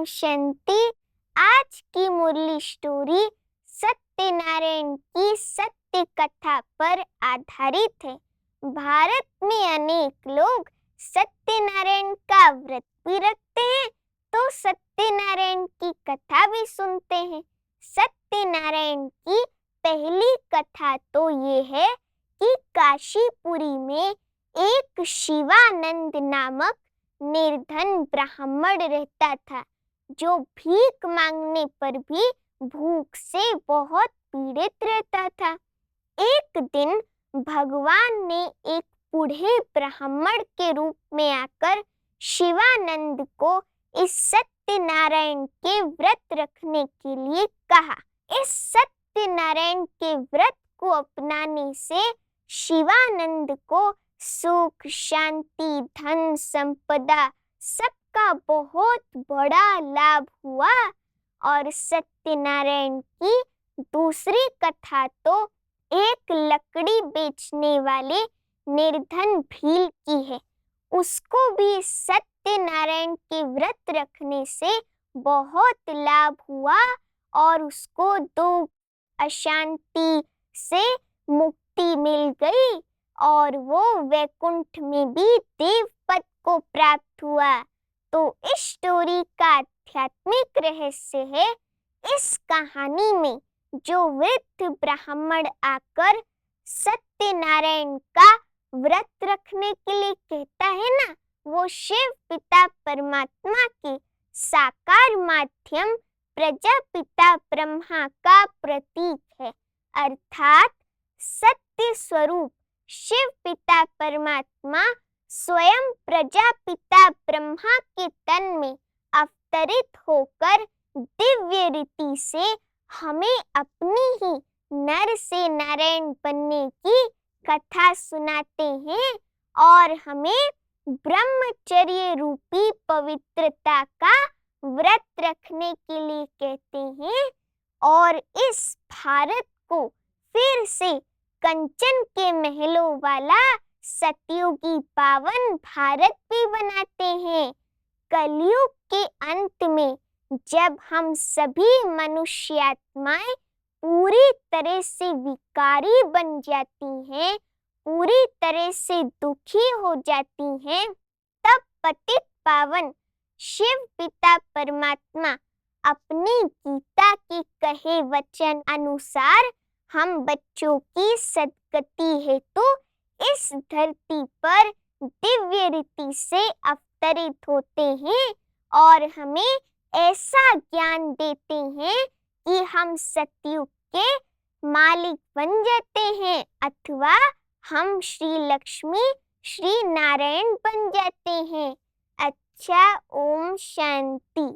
शांति। आज की मुरली स्टोरी सत्यनारायण की सत्य कथा पर आधारित है। भारत में अनेक लोग सत्यनारायण का व्रत भी रखते हैं तो सत्यनारायण की कथा भी सुनते हैं। सत्यनारायण की पहली कथा तो ये है कि काशीपुरी में एक शिवानंद नामक निर्धन ब्राह्मण रहता था, जो भीख मांगने पर भी भूख से बहुत पीड़ित रहता था। एक दिन भगवान ने एक बूढ़े ब्राह्मण के रूप में आकर शिवानंद को इस सत्यनारायण के व्रत रखने के लिए कहा। इस सत्यनारायण के व्रत को अपनाने से शिवानंद को सुख, शांति, धन, संपदा सबका बहुत बड़ा लाभ हुआ। और सत्यनारायण की दूसरी कथा तो एक लकड़ी बेचने वाले निर्धन भील की है। उसको भी सत्यनारायण के व्रत रखने से बहुत लाभ हुआ और उसको दुख, अशांति से मुक्ति मिल गई और वो वैकुंठ में भी देव पद को प्राप्त हुआ। तो इस स्टोरी का आध्यात्मिक रहस्य है, इस कहानी में जो वृद्ध ब्राह्मण आकर सत्यनारायण का व्रत रखने के लिए कहता है ना, वो शिव पिता परमात्मा के साकार माध्यम प्रजापिता ब्रह्मा का प्रतीक है। अर्थात सत्य स्वरूप शिव पिता परमात्मा स्वयं प्रजापिता ब्रह्मा के तन में अवतरित होकर दिव्य रीति से हमें अपनी ही नर से नारायण बनने की कथा सुनाते हैं और हमें ब्रह्मचर्य रूपी पवित्रता का व्रत रखने के लिए कहते हैं और इस भारत को फिर से कंचन के महलों वाला सतयुगी पावन भारत भी बनाते हैं। कलयुग के अंत में जब हम सभी मनुष्य आत्माएं पूरी तरह से विकारी बन जाती हैं, पूरी तरह से दुखी हो जाती हैं, तब पतित पावन शिव पिता परमात्मा अपनी गीता के कहे वचन अनुसार हम बच्चों की सद्गति हेतु इस धरती पर दिव्य रीति से अवतरित होते हैं और हमें ऐसा ज्ञान देते हैं कि हम सतयुग के मालिक बन जाते हैं अथवा हम श्री लक्ष्मी श्री नारायण बन जाते हैं। अच्छा, ओम शांति।